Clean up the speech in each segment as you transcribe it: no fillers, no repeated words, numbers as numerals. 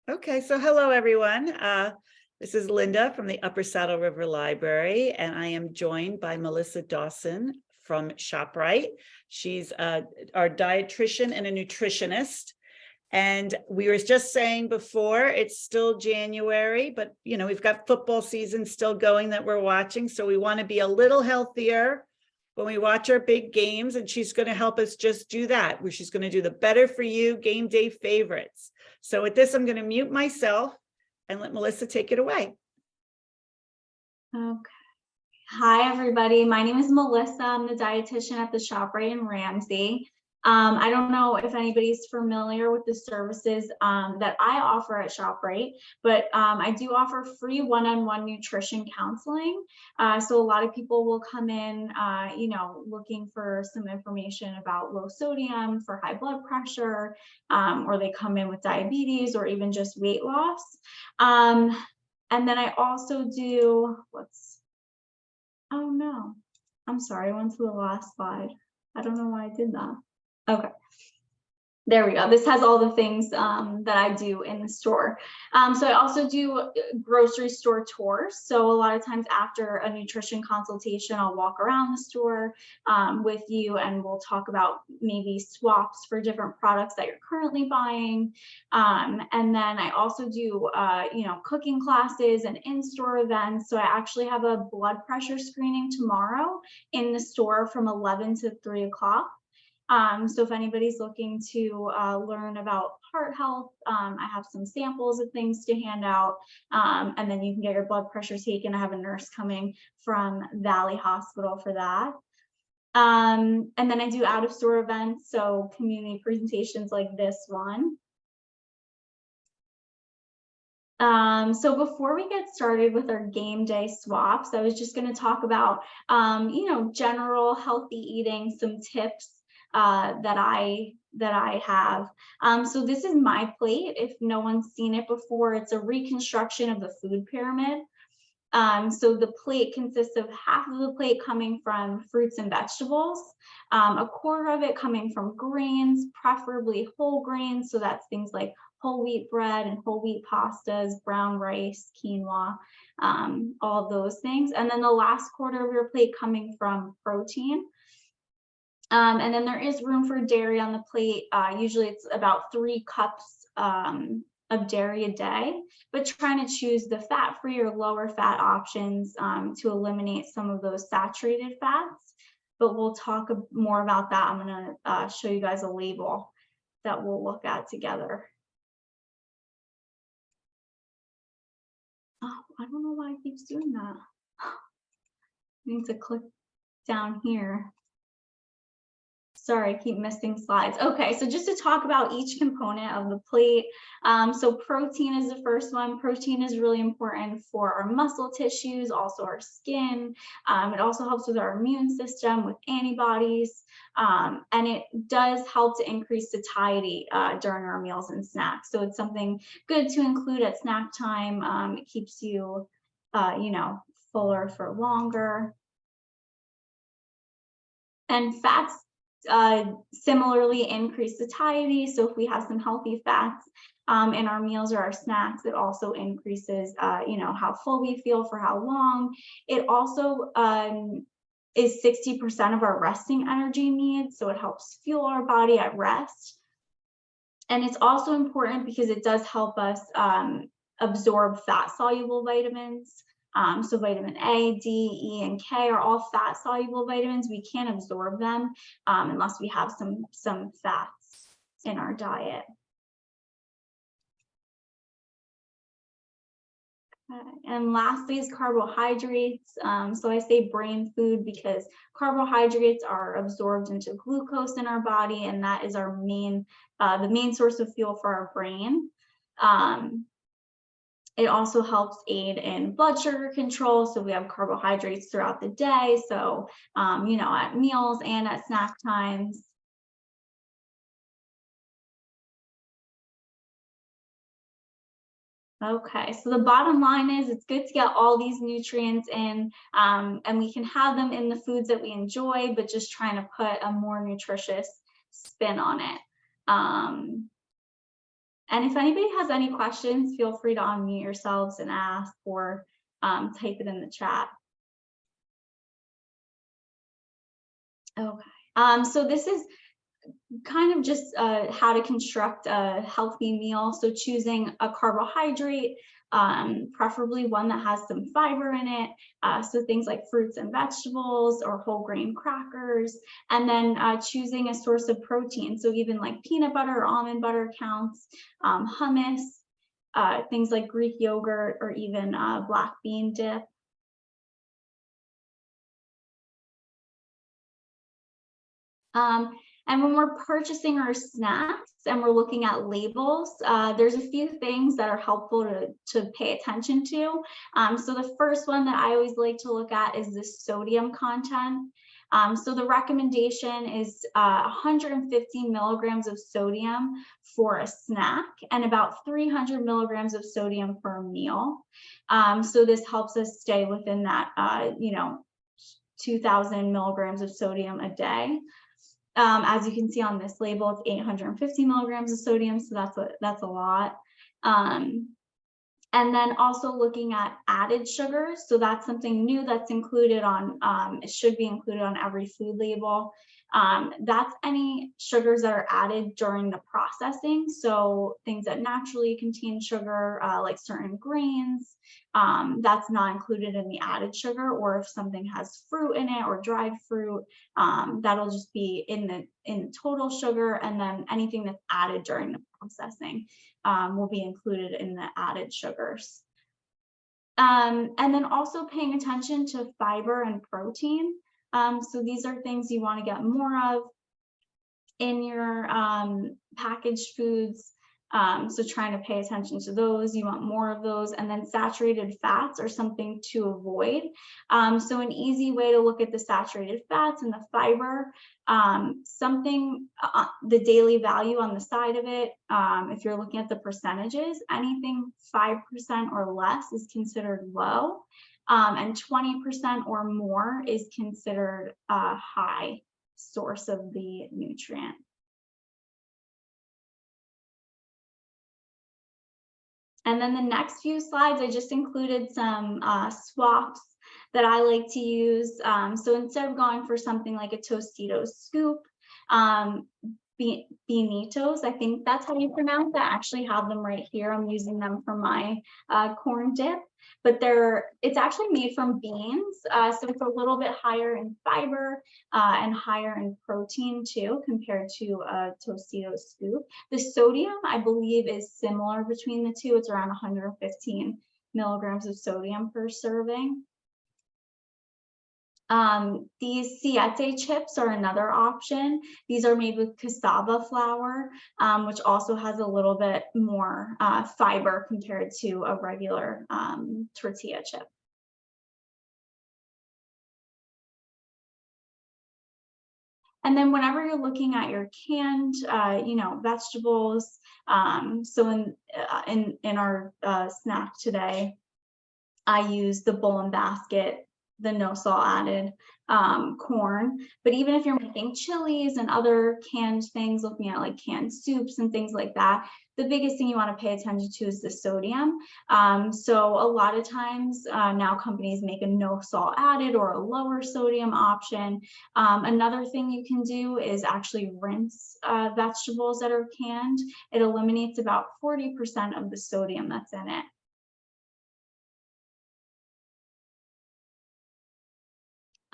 Okay, so hello everyone. This is Linda from the Upper Saddle River Library, and I am joined by Melissa Dawson from ShopRite. She's our dietitian and a nutritionist. And we were just saying before, it's still January, but we've got football season still going that we're watching. So we want to be a little healthier when we watch our big games, and she's going to help us just do that, where she's going to do the better for you game day favorites. So with this, I'm going to mute myself and let Melissa take it away. Okay. Hi, everybody. My name is Melissa. I'm the dietitian at the ShopRite Ramsey. I don't know if anybody's familiar with the services that I offer at ShopRite, but I do offer free one-on-one nutrition counseling. So a lot of people will come in, looking for some information about low sodium for high blood pressure, or they come in with diabetes or even just weight loss. And then I also do, oh no, I'm sorry, I went to the last slide. I don't know why I did that. Okay. There we go. This has all the things that I do in the store. So I also do grocery store tours. So a lot of times after a nutrition consultation, I'll walk around the store with you, and we'll talk about maybe swaps for different products that you're currently buying. And then I also do, cooking classes and in-store events. So I actually have a blood pressure screening tomorrow in the store from 11 to 3 o'clock. So if anybody's looking to learn about heart health, I have some samples of things to hand out, and then you can get your blood pressure taken. I have a nurse coming from Valley Hospital for that. And then I do out-of-store events, so community presentations like this one. So before we get started with our game day swaps, I was just going to talk about, general healthy eating, some tips that I have. So this is my plate. If no one's seen it before, it's a reconstruction of the food pyramid. So the plate consists of half of the plate coming from fruits and vegetables, a quarter of it coming from grains, preferably whole grains. So that's things like whole wheat bread and whole wheat pastas, brown rice, quinoa, all of those things. And then the last quarter of your plate coming from protein. And then there is room for dairy on the plate. Usually it's about 3 cups of dairy a day, but trying to choose the fat-free or lower fat options to eliminate some of those saturated fats. But we'll talk more about that. I'm going to show you guys a label that we'll look at together. Oh, I don't know why it keeps doing that. I need to click down here. Sorry, I keep missing slides. Okay, so just to talk about each component of the plate. So protein is the first one. Protein is really important for our muscle tissues, also our skin. It also helps with our immune system with antibodies. And it does help to increase satiety during our meals and snacks. So it's something good to include at snack time. It keeps you, fuller for longer. And fats similarly increase satiety. So if we have some healthy fats in our meals or our snacks, it also increases, how full we feel for how long. It also is 60% of our resting energy needs. So it helps fuel our body at rest. And it's also important because it does help us absorb fat-soluble vitamins. So vitamin A, D, E, and K are all fat-soluble vitamins. We can't absorb them unless we have some fats in our diet. Okay. And lastly is carbohydrates. So I say brain food because carbohydrates are absorbed into glucose in our body, and that is our the main source of fuel for our brain. It also helps aid in blood sugar control. So we have carbohydrates throughout the day. So, at meals and at snack times. Okay, so the bottom line is it's good to get all these nutrients in, and we can have them in the foods that we enjoy, but just trying to put a more nutritious spin on it. And if anybody has any questions, feel free to unmute yourselves and ask, or type it in the chat. Okay, so this is kind of just how to construct a healthy meal. So choosing a carbohydrate, preferably one that has some fiber in it. So things like fruits and vegetables or whole grain crackers, and then choosing a source of protein. So even like peanut butter or almond butter counts, hummus, things like Greek yogurt, or even black bean dip. And when we're purchasing our snacks and we're looking at labels, there's a few things that are helpful to pay attention to. So the first one that I always like to look at is the sodium content. So the recommendation is 150 milligrams of sodium for a snack and about 300 milligrams of sodium for a meal. So this helps us stay within that, 2,000 milligrams of sodium a day. As you can see on this label, it's 850 milligrams of sodium, so that's a lot. And then also looking at added sugars, so that's something new that's included on, it should be included on every food label. That's any sugars that are added during the processing, so things that naturally contain sugar, like certain grains, that's not included in the added sugar. Or if something has fruit in it or dried fruit, that'll just be in the total sugar, and then anything that's added during the processing will be included in the added sugars. And then also paying attention to fiber and protein. So these are things you want to get more of in your packaged foods. So trying to pay attention to those, you want more of those. And then saturated fats are something to avoid. So an easy way to look at the saturated fats and the fiber, the daily value on the side of it, if you're looking at the percentages, anything 5% or less is considered low, and 20% or more is considered a high source of the nutrient. And then the next few slides, I just included some swaps that I like to use. So instead of going for something like a Tostitos scoop, Beanitos, I think that's how you pronounce that. I actually have them right here. I'm using them for my corn dip, but it's actually made from beans. So it's a little bit higher in fiber and higher in protein too, compared to a Tostitos scoop. The sodium, I believe, is similar between the two. It's around 115 milligrams of sodium per serving. These siete chips are another option. These are made with cassava flour, which also has a little bit more fiber compared to a regular tortilla chip. And then whenever you're looking at your canned, vegetables, so in our snack today, I use the bowl and basket, the no salt added corn. But even if you're making chilies and other canned things, looking at like canned soups and things like that, the biggest thing you want to pay attention to is the sodium. So a lot of times now companies make a no salt added or a lower sodium option. Another thing you can do is actually rinse vegetables that are canned. It eliminates about 40% of the sodium that's in it.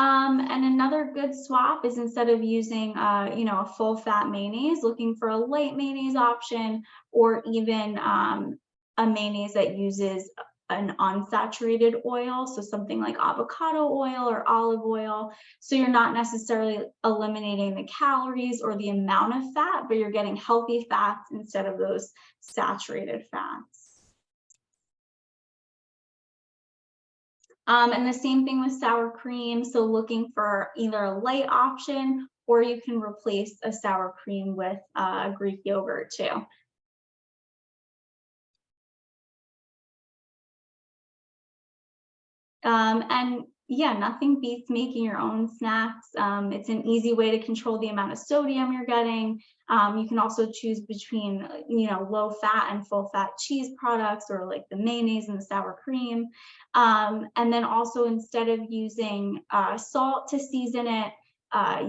And another good swap is, instead of using, a full fat mayonnaise, looking for a light mayonnaise option, or even a mayonnaise that uses an unsaturated oil, so something like avocado oil or olive oil. So you're not necessarily eliminating the calories or the amount of fat, but you're getting healthy fats instead of those saturated fats. And the same thing with sour cream. So looking for either a light option, or you can replace a sour cream with Greek yogurt too. And yeah, nothing beats making your own snacks. It's an easy way to control the amount of sodium you're getting. You can also choose between, low fat and full fat cheese products, or like the mayonnaise and the sour cream. And then also, instead of using salt to season it,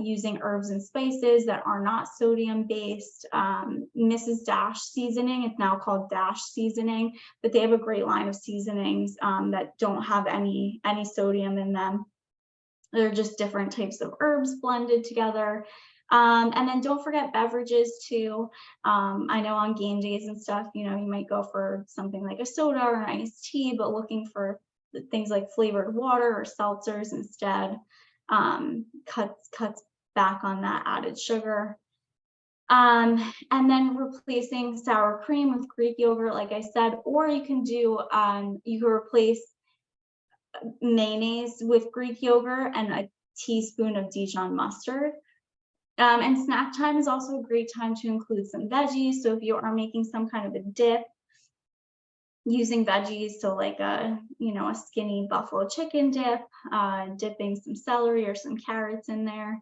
using herbs and spices that are not sodium based. Mrs. Dash seasoning, it's now called Dash seasoning, but they have a great line of seasonings that don't have any sodium in them. They're just different types of herbs blended together. And then don't forget beverages too. I know on game days and stuff, you might go for something like a soda or an iced tea, but looking for things like flavored water or seltzers instead. Cuts back on that added sugar. And then replacing sour cream with Greek yogurt, like I said, or you can replace mayonnaise with Greek yogurt and a teaspoon of Dijon mustard. And snack time is also a great time to include some veggies. So if you are making some kind of a dip, using veggies, so like a skinny buffalo chicken dip, dipping some celery or some carrots in there.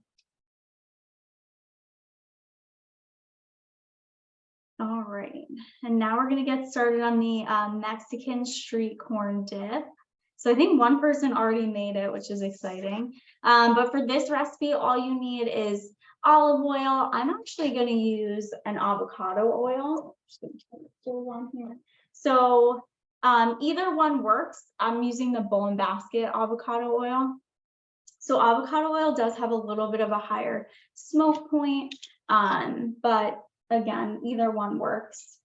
All right, and now we're going to get started on the Mexican street corn dip. So I think one person already made it, which is exciting. But for this recipe, all you need is olive oil. I'm actually going to use an avocado oil. Just going to put it on here. So either one works. I'm using the Bowl and Basket avocado oil. So avocado oil does have a little bit of a higher smoke point, but again, either one works.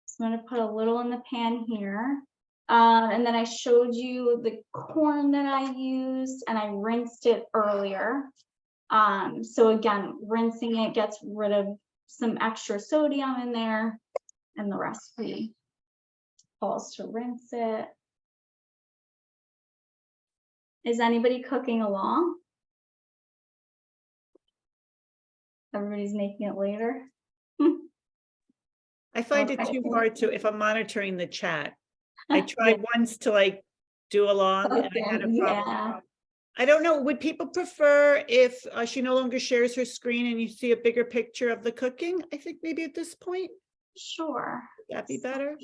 So I'm going to put a little in the pan here. And then I showed you the corn that I used, and I rinsed it earlier. So again, rinsing it gets rid of some extra sodium in there, and the recipe calls to rinse it. Is anybody cooking along? Everybody's making it later. I find it too hard to, if I'm monitoring the chat. I tried once to like do along, and I had a problem. Yeah. I don't know, would people prefer if she no longer shares her screen and you see a bigger picture of the cooking? I think maybe at this point. Sure. Would that be better?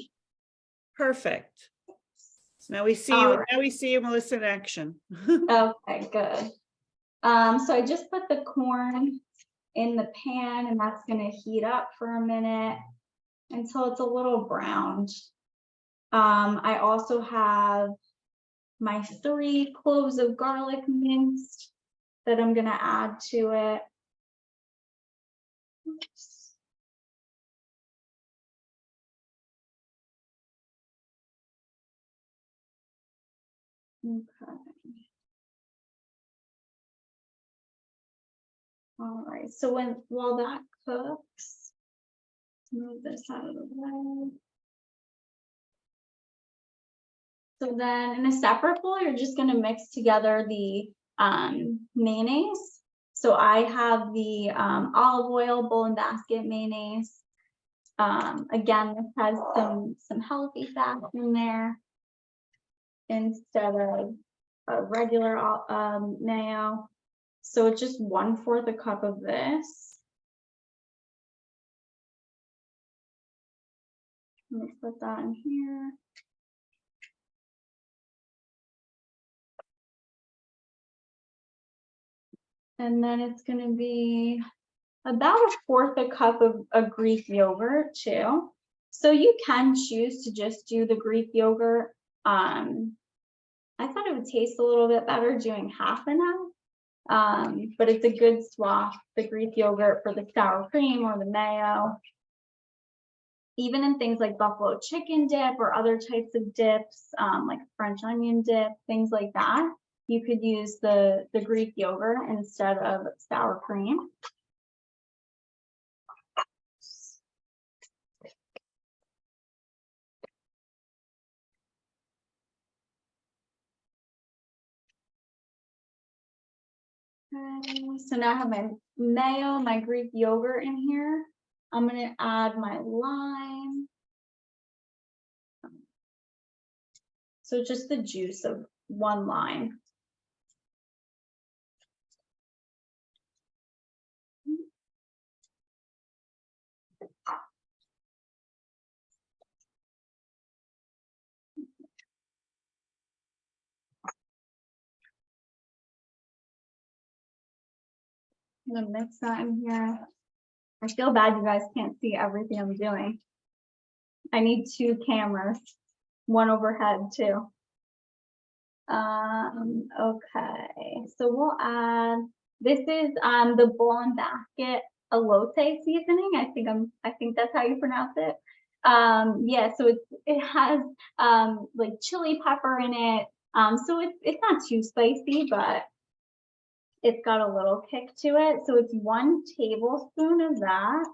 Perfect. So now we see All you. right. Now we see you, Melissa, in action. Okay, good. So I just put the corn in the pan, and that's going to heat up for a minute until it's a little browned. I also have my 3 cloves of garlic minced that I'm going to add to it. Oops. Okay. All right, so while that cooks, move this out of the way. So then in a separate bowl, you're just going to mix together the mayonnaise. So I have the olive oil Bowl and Basket mayonnaise. Again, this has some healthy fats in there instead of a regular mayo. So it's just 1/4 a cup of this. Let me put that in here. And then it's going to be about 1/4 a cup of a Greek yogurt too. So you can choose to just do the Greek yogurt. I thought it would taste a little bit better doing half and half. But it's a good swap, the Greek yogurt for the sour cream or the mayo. Even in things like buffalo chicken dip or other types of dips, like French onion dip, things like that, you could use the Greek yogurt instead of sour cream. Okay, so now I have my mayo, my Greek yogurt in here. I'm going to add my lime. So just the juice of 1 lime. I'm gonna mix that in here. I feel bad you guys can't see everything I'm doing. I need 2 cameras, one overhead too. Okay, so we'll add, this is the bowl and basket elote seasoning. I think that's how you pronounce it. Yeah, so it has like chili pepper in it. So it's not too spicy, but it's got a little kick to it. So it's 1 tablespoon of that.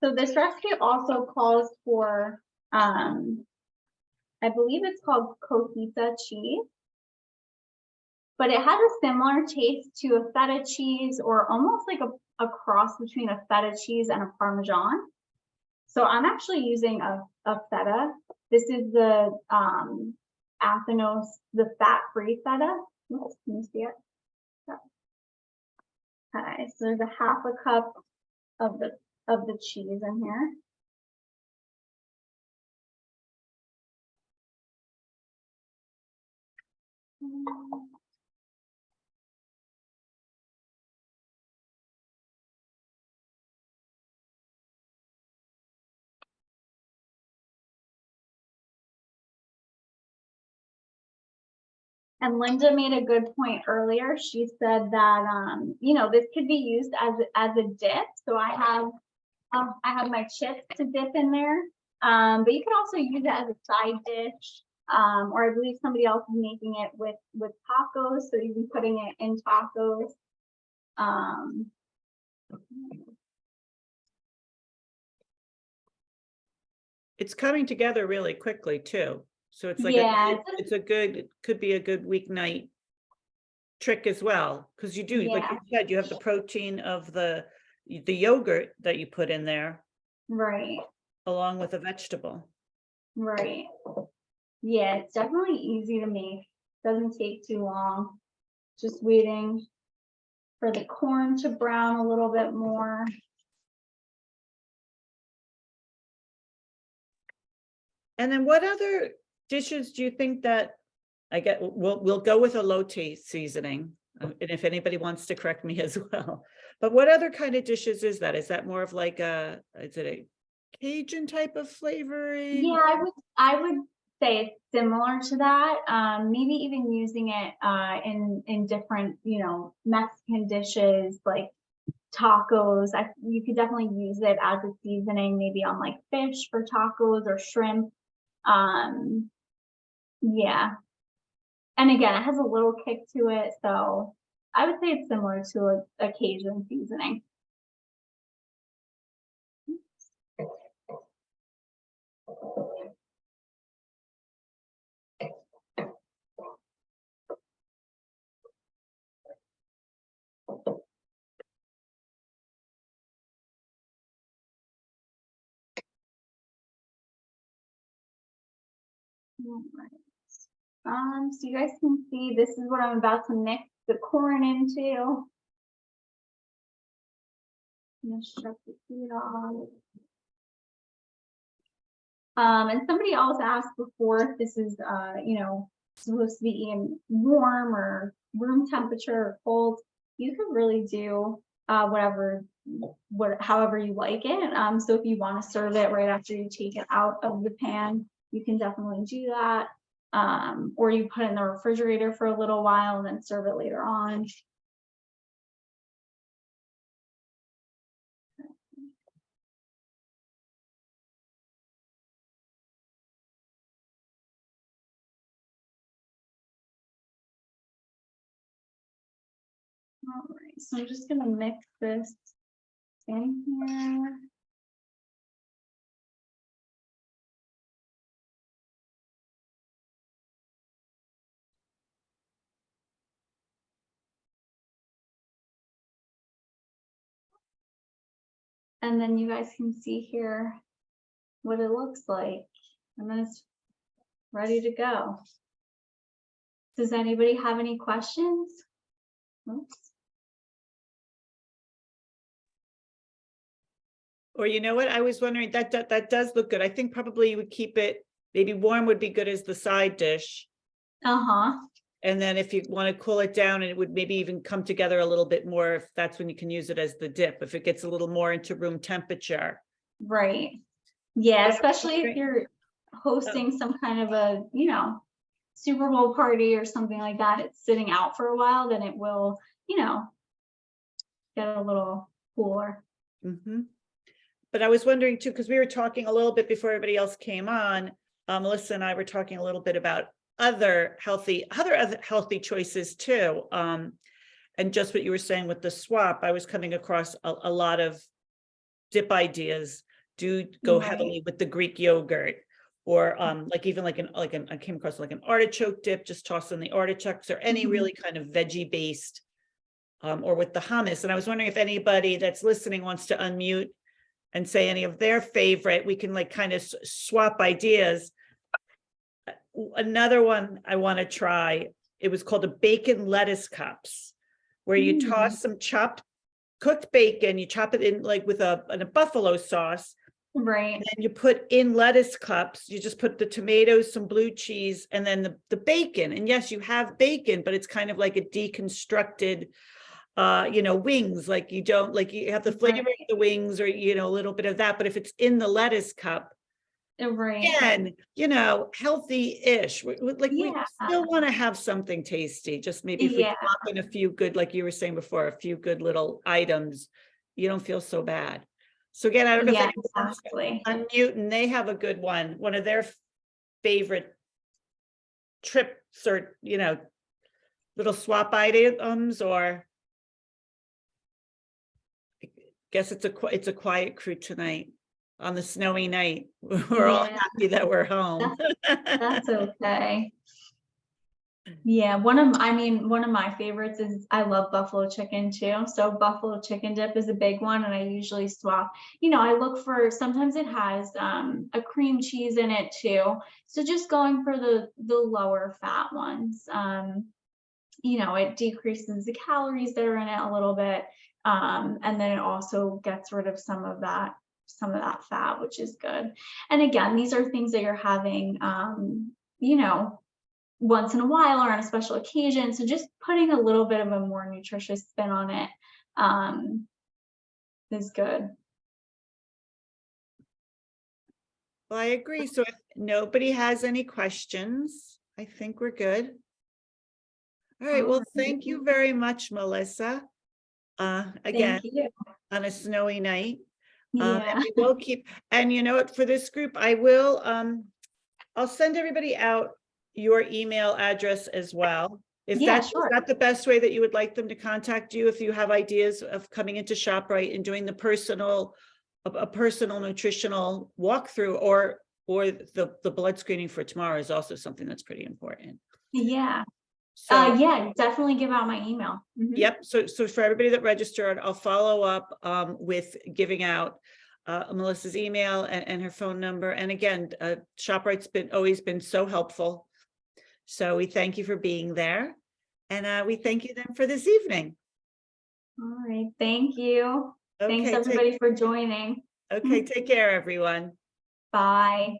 So this recipe also calls for, I believe it's called cotija cheese, but it has a similar taste to a feta cheese, or almost like a cross between a feta cheese and a Parmesan. So I'm actually using a feta. This is the Athenos, the fat-free feta. Oops, can you see it? Okay, so there's a 1/2 cup of the cheese in here. And Linda made a good point earlier. She said that you know, this could be used as a dip. So I have my chips to dip in there. But you can also use it as a side dish. Or I believe somebody else is making it with tacos, so you can be putting it in tacos. It's coming together really quickly too. So it's like, Yeah, it could be a good weeknight trick as well. Cause you do, like yeah, you said, you have the protein of the yogurt that you put in there right, along with a vegetable. right. Yeah, it's definitely easy to make. Doesn't take too long. Just waiting for the corn to brown a little bit more. And then what other dishes do you think that we'll go with elote seasoning, and if anybody wants to correct me as well. But what other kind of dishes is that? Is that more of like is it a Cajun type of flavoring? Yeah, I would say it's similar to that. Maybe even using it in different, you know, Mexican dishes like tacos. You could definitely use it as a seasoning, maybe on like fish for tacos or shrimp. Yeah. And again, it has a little kick to it, so I would say it's similar to a Cajun seasoning. All right. So you guys can see this is what I'm about to mix the corn into. I'm gonna shut the heat off. And somebody else asked before if this is, you know, supposed to be eaten warm or room temperature or cold. You could really do however you like it. So if you want to serve it right after you take it out of the pan, you can definitely do that. Or you put it in the refrigerator for a little while and then serve it later on. All right, so I'm just gonna mix this in here. And then you guys can see here what it looks like. And then it's ready to go. Does anybody have any questions? Oops. Or you know what, I was wondering, that does look good. I think probably you would keep it, maybe warm would be good as the side dish. Uh-huh. And then if you want to cool it down, and it would maybe even come together a little bit more, if that's when you can use it as the dip, if it gets a little more into room temperature. Right. Yeah, especially if Great. you're hosting some kind of a, Super Bowl party or something like that, it's sitting out for a while, then it will, get a little cooler. Mm-hmm. But I was wondering too, because we were talking a little bit before everybody else came on, Melissa and I were talking a little bit about other healthy choices too. And just what you were saying with the swap, I was coming across a lot of dip ideas. Do go heavily with the Greek yogurt, or like even like I came across like an artichoke dip, just toss in the artichokes, or any really kind of veggie based, or with the hummus. And I was wondering if anybody that's listening wants to unmute and say any of their favorite. We can like kind of swap ideas. Another one I want to try, it was called a bacon lettuce cups, where you toss some cooked bacon, you chop it in like with a buffalo sauce, Right. and then you put in lettuce cups. You just put the tomatoes, some blue cheese, and then the bacon. And yes, you have bacon, but it's kind of like a deconstructed wings. Like you don't, like you have the flavor of the wings, or a little bit of that, but if it's in the lettuce cup, Right. again, healthy-ish. We still want to have something tasty. Just maybe if we drop in a few good, like you were saying before, a few good little items, you don't feel so bad. So again, I don't know if anyone wants to unmute, and they have a good one of their favorite trips, or little swap items, or I guess it's a quiet crew tonight on the snowy night. We're all happy that we're home. That's okay. Yeah, one of my favorites is, I love buffalo chicken too. So buffalo chicken dip is a big one, and I usually swap. I look for, sometimes it has a cream cheese in it too. So just going for the lower fat ones. It decreases the calories that are in it a little bit. And then it also gets rid of some of that fat, which is good. And again, these are things that you're having, once in a while or on a special occasion. So just putting a little bit of a more nutritious spin on it is good. Well, I agree. So if nobody has any questions, I think we're good. All right. Well, thank you very much, Melissa. Again, on a snowy night. And we will keep, and what, for this group, I'll send everybody out your email address as well. If that's not the best way that you would like them to contact you, if you have ideas of coming into ShopRite and doing a personal nutritional walkthrough, or the blood screening for tomorrow is also something that's pretty important. So definitely give out my email. Yep. So for everybody that registered, I'll follow up with giving out Melissa's email and her phone number. And again, ShopRite's always been so helpful. So we thank you for being there, and we thank you then for this evening. All right. Thank you. Okay, thanks everybody for joining. Okay. Take care, everyone. Bye.